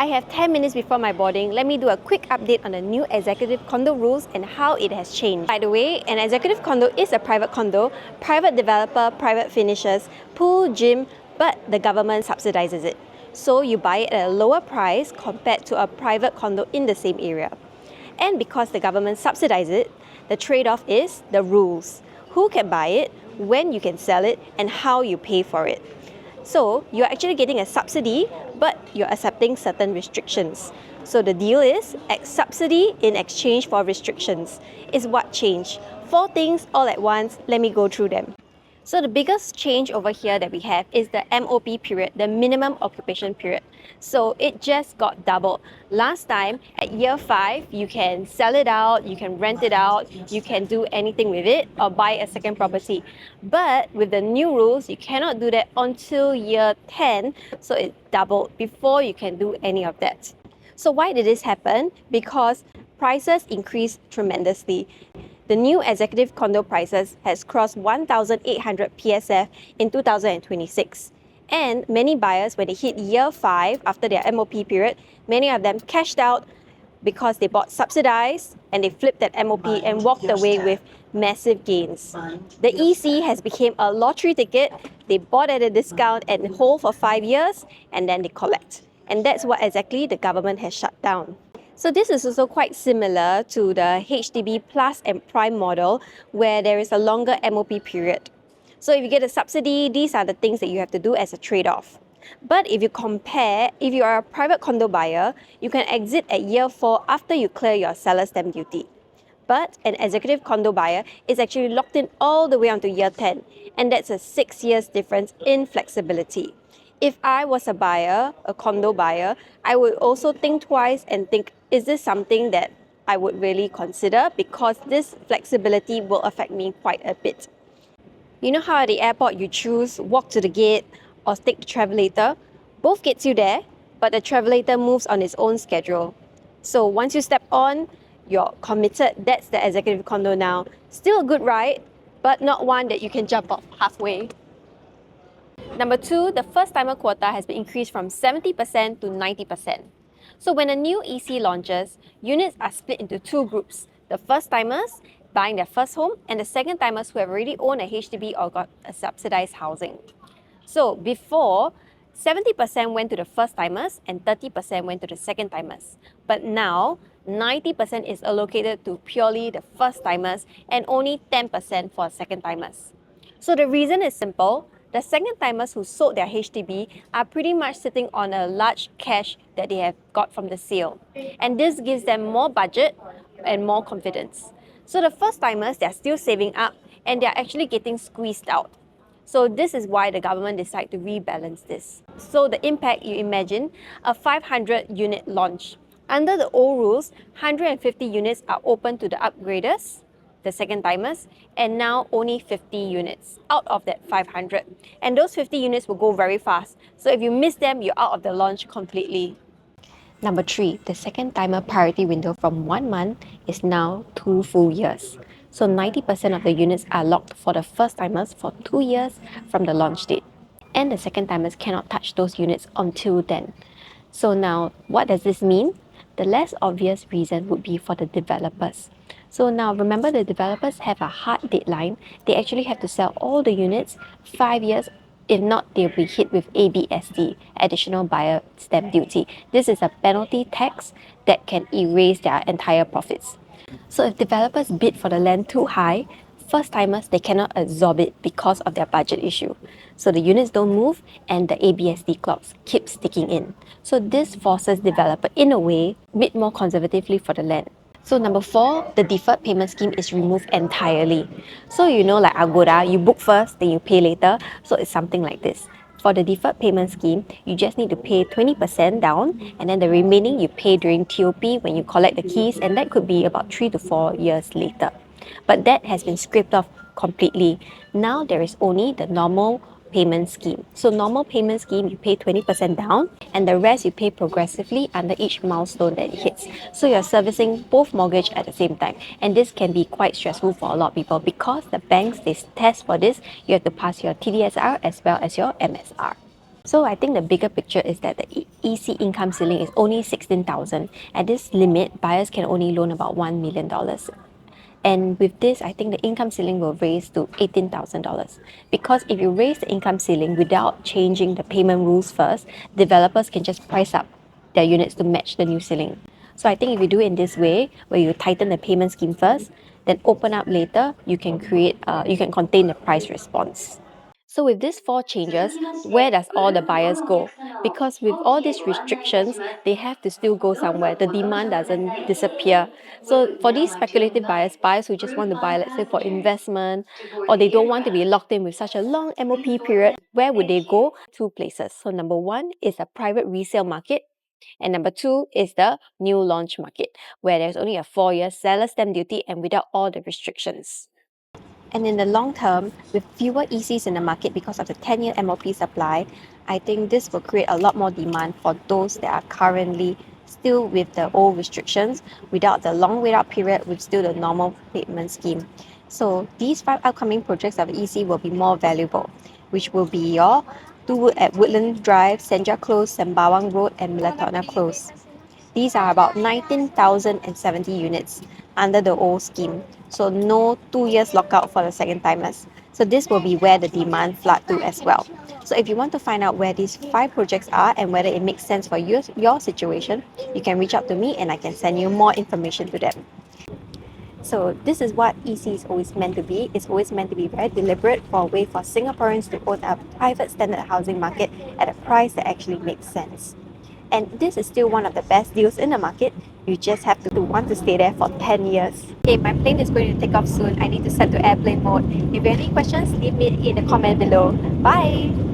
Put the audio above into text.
I have 10 minutes before my boarding. Let me do a quick update on the new executive condo rules and how it has changed. By the way, an executive condo is a private condo, private developer, private finishers, pool, gym, but the government subsidizes it. So you buy it at a lower price compared to a private condo in the same area. And because the government subsidizes it, the trade-off is the rules. Who can buy it, when you can sell it, and how you pay for it. So you're actually getting a subsidy, but you're accepting certain restrictions. So the deal is subsidy in exchange for restrictions is what changed. 4 things all at once. Let me go through them. So the biggest change over here that we have is the MOP period, the minimum occupation period. So it just got doubled. Last time at year 5, you can sell it out, you can rent it out, you can do anything with it or buy a second property. But with the new rules, you cannot do that until year 10. So it doubled before you can do any of that. So why did this happen? Because prices increased tremendously. The new executive condo prices has crossed 1,800 PSF in 2026. And many buyers, when they hit year 5 after their MOP period, many of them cashed out because they bought subsidized and they flipped that MOP and walked away with massive gains. The EC has become a lottery ticket. They bought at a discount and hold for 5 years and then they collect. And that's what exactly the government has shut down. So this is also quite similar to the HDB Plus and Prime model where there is a longer MOP period. So if you get a subsidy, these are the things that you have to do as a trade-off. But if you compare, if you are a private condo buyer, you can exit at year 4 after you clear your seller's stamp duty. But an executive condo buyer is actually locked in all the way onto year 10, and that's a 6 years difference in flexibility. If I was a buyer, a condo buyer, I would also think twice and think, is this something that I would really consider? Because this flexibility will affect me quite a bit. You know how at the airport you choose walk to the gate or take the travelator? Both gets you there, but the travelator moves on its own schedule. So once you step on, you're committed. That's the executive condo now. Still a good ride, but not one that you can jump off halfway. Number 2, the first-timer quota has been increased from 70% to 90%. So when a new EC launches, units are split into 2 groups. The first-timers buying their first home and the second-timers who have already owned a HDB or got a subsidized housing. So before, 70% went to the first-timers and 30% went to the second-timers. But now, 90% is allocated to purely the first-timers and only 10% for second-timers. So the reason is simple. The second-timers who sold their HDB are pretty much sitting on a large cash that they have got from the sale. And this gives them more budget and more confidence. So the first-timers, they're still saving up and they're actually getting squeezed out. So this is why the government decided to rebalance this. So the impact, you imagine, a 500 unit launch. Under the old rules, 150 units are open to the upgraders, the second-timers, and now only 50 units out of that 500. And those 50 units will go very fast. So if you miss them, you're out of the launch completely. Number 3, the second-timer priority window from 1 month is now 2 full years. So 90% of the units are locked for the first-timers for 2 years from the launch date. And the second-timers cannot touch those units until then. So now, what does this mean? The less obvious reason would be for the developers. So now remember, the developers have a hard deadline. They actually have to sell all the units 5 years. If not, they'll be hit with ABSD, Additional Buyer Stamp Duty. This is a penalty tax that can erase their entire profits. So if developers bid for the land too high, first-timers, they cannot absorb it because of their budget issue. So the units don't move and the ABSD clause keeps sticking in. So this forces developer, in a way, bid more conservatively for the land. So number 4, the deferred payment scheme is removed entirely. So you know, like Agoda, you book first, then you pay later. So it's something like this. For the deferred payment scheme, you just need to pay 20% down and then the remaining you pay during TOP when you collect the keys, and that could be about 3 to 4 years later. But that has been scraped off completely. Now there is only the normal payment scheme. So normal payment scheme, you pay 20% down and the rest you pay progressively under each milestone that it hits. So you're servicing both mortgage at the same time. And this can be quite stressful for a lot of people because the banks, they test for this. You have to pass your TDSR as well as your MSR. So I think the bigger picture is that the EC income ceiling is only 16,000. At this limit, buyers can only loan about $1 million. And with this, I think the income ceiling will raise to $18,000. Because if you raise the income ceiling without changing the payment rules first, developers can just price up their units to match the new ceiling. So I think if you do it in this way, where you tighten the payment scheme first, then open up later, you can you can contain the price response. So with these four changes, where does all the buyers go? Because with all these restrictions, they have to still go somewhere. The demand doesn't disappear. So for these speculative buyers who just want to buy, let's say for investment, or they don't want to be locked in with such a long MOP period, where would they go? Two places. So number one is a private resale market. And number two is the new launch market, where there's only a 4-year seller stamp duty and without all the restrictions. And in the long term, with fewer ECs in the market because of the 10-year MOP supply, I think this will create a lot more demand for those that are currently still with the old restrictions, without the long wait out period, with still the normal payment scheme. So these 5 upcoming projects of EC will be more valuable, which will be your Two at Woodland Drive, Senja Close, Sembawang Road, and Milatona Close. These are about 19,070 units under the old scheme. So no 2 years lockout for the second timers. So this will be where the demand flood to as well. So if you want to find out where these 5 projects are and whether it makes sense for your situation, you can reach out to me and I can send you more information to them. So this is what EC is always meant to be. It's always meant to be very deliberate for a way for Singaporeans to own a private standard housing market at a price that actually makes sense. And this is still one of the best deals in the market. You just have to want to stay there for 10 years. Okay, my plane is going to take off soon. I need to set to airplane mode. If you have any questions, leave me in the comment below. Bye!